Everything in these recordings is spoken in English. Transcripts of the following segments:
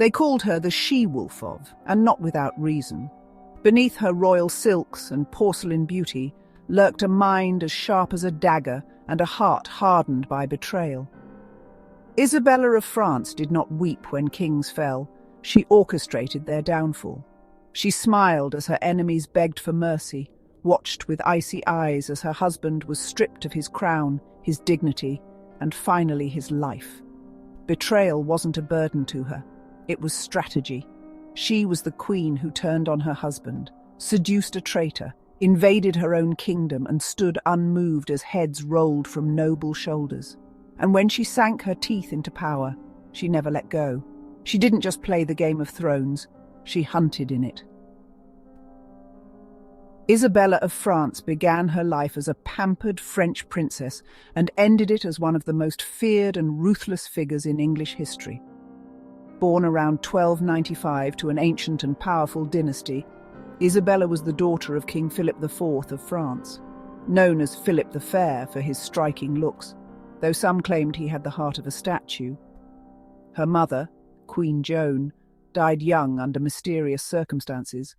They called her the she-wolf of, and not without reason. Beneath her royal silks and porcelain beauty lurked a mind as sharp as a dagger and a heart hardened by betrayal. Isabella of France did not weep when kings fell. She orchestrated their downfall. She smiled as her enemies begged for mercy, watched with icy eyes as her husband was stripped of his crown, his dignity, and finally his life. Betrayal wasn't a burden to her. It was strategy. She was the queen who turned on her husband, seduced a traitor, invaded her own kingdom, and stood unmoved as heads rolled from noble shoulders. And when she sank her teeth into power, she never let go. She didn't just play the Game of Thrones, she hunted in it. Isabella of France began her life as a pampered French princess and ended it as one of the most feared and ruthless figures in English history. Born around 1295 to an ancient and powerful dynasty, Isabella was the daughter of King Philip IV of France, known as Philip the Fair for his striking looks, though some claimed he had the heart of a statue. Her mother, Queen Joan, died young under mysterious circumstances,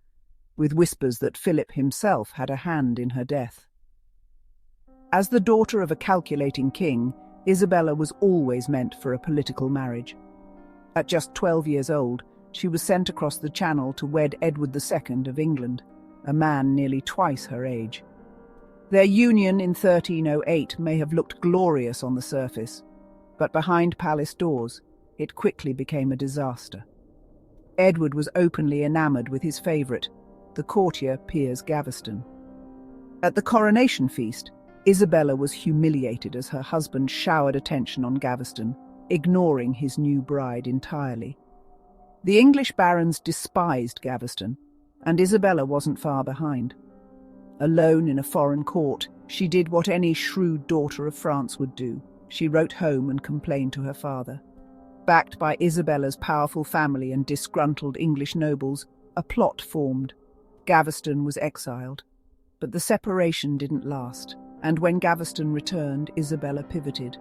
with whispers that Philip himself had a hand in her death. As the daughter of a calculating king, Isabella was always meant for a political marriage. At just 12 years old, she was sent across the Channel to wed Edward II of England, a man nearly twice her age. Their union in 1308 may have looked glorious on the surface, but behind palace doors, it quickly became a disaster. Edward was openly enamoured with his favourite, the courtier Piers Gaveston. At the coronation feast, Isabella was humiliated as her husband showered attention on Gaveston, ignoring his new bride entirely. The English barons despised Gaveston, and Isabella wasn't far behind. Alone in a foreign court, she did what any shrewd daughter of France would do. She wrote home and complained to her father. Backed by Isabella's powerful family and disgruntled English nobles, a plot formed. Gaveston was exiled. But the separation didn't last, and when Gaveston returned, Isabella pivoted.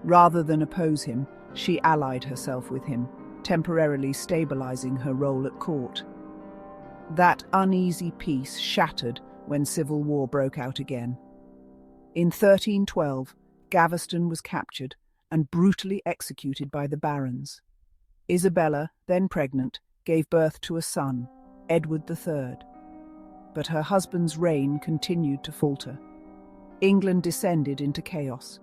Rather than oppose him, she allied herself with him, temporarily stabilizing her role at court. That uneasy peace shattered when civil war broke out again. In 1312, Gaveston was captured and brutally executed by the barons. Isabella, then pregnant, gave birth to a son, Edward III. But her husband's reign continued to falter. England descended into chaos.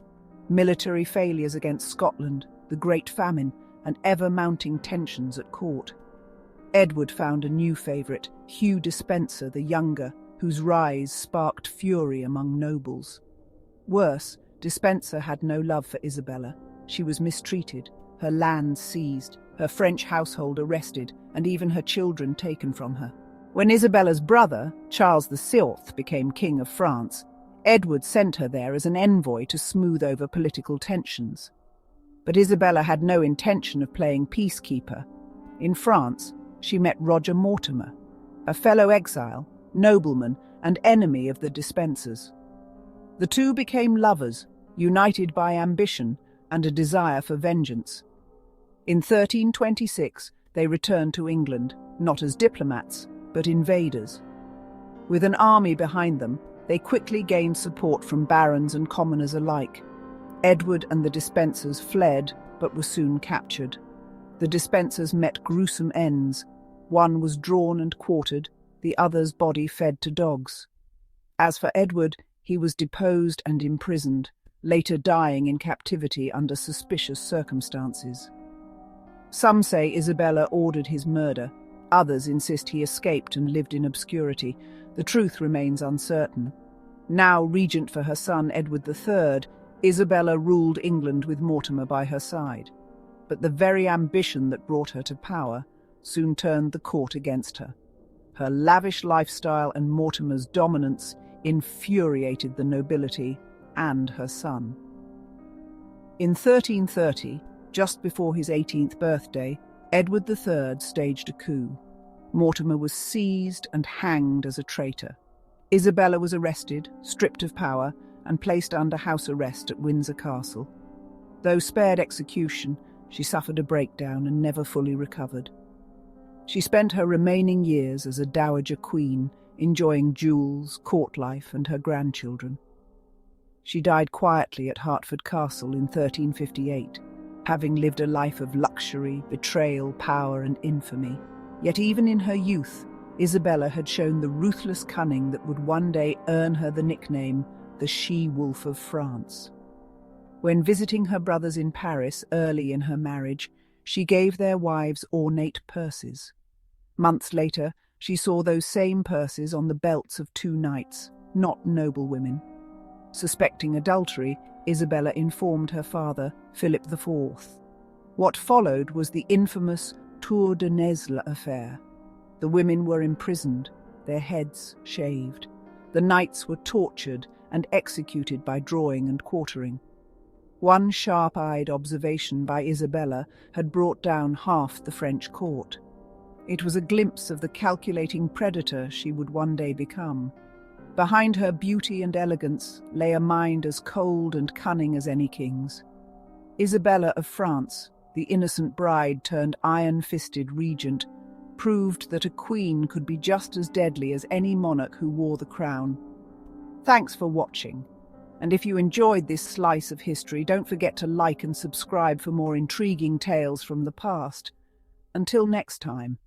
Military failures against Scotland, the Great Famine, and ever-mounting tensions at court. Edward found a new favourite, Hugh Despenser the Younger, whose rise sparked fury among nobles. Worse, Despenser had no love for Isabella. She was mistreated, her lands seized, her French household arrested, and even her children taken from her. When Isabella's brother, Charles VI, became King of France, Edward sent her there as an envoy to smooth over political tensions. But Isabella had no intention of playing peacekeeper. In France, she met Roger Mortimer, a fellow exile, nobleman, and enemy of the Despensers. The two became lovers, united by ambition and a desire for vengeance. In 1326, they returned to England, not as diplomats, but invaders. With an army behind them, they quickly gained support from barons and commoners alike. Edward and the Despensers fled, but were soon captured. The Despensers met gruesome ends. One was drawn and quartered, the other's body fed to dogs. As for Edward, he was deposed and imprisoned, later dying in captivity under suspicious circumstances. Some say Isabella ordered his murder. Others insist he escaped and lived in obscurity. The truth remains uncertain. Now regent for her son Edward III, Isabella ruled England with Mortimer by her side. But the very ambition that brought her to power soon turned the court against her. Her lavish lifestyle and Mortimer's dominance infuriated the nobility and her son. In 1330, just before his 18th birthday, Edward III staged a coup. Mortimer was seized and hanged as a traitor. Isabella was arrested, stripped of power, and placed under house arrest at Windsor Castle. Though spared execution, She suffered a breakdown and never fully recovered. She spent her remaining years as a dowager queen, enjoying jewels, court life, and her grandchildren. She died quietly at Hertford Castle in 1358, having lived a life of luxury, betrayal, power, and infamy. Yet even in her youth, Isabella had shown the ruthless cunning that would one day earn her the nickname the She-Wolf of France. When visiting her brothers in Paris early in her marriage, she gave their wives ornate purses. Months later, she saw those same purses on the belts of two knights, not noble women. Suspecting adultery, Isabella informed her father, Philip IV. What followed was the infamous Tour de Nesle affair. The women were imprisoned, their heads shaved. The knights were tortured and executed by drawing and quartering. One sharp-eyed observation by Isabella had brought down half the French court. It was a glimpse of the calculating predator she would one day become. Behind her beauty and elegance lay a mind as cold and cunning as any king's. Isabella of France, the innocent bride turned iron-fisted regent, proved that a queen could be just as deadly as any monarch who wore the crown. Thanks for watching. And if you enjoyed this slice of history, don't forget to like and subscribe for more intriguing tales from the past. Until next time.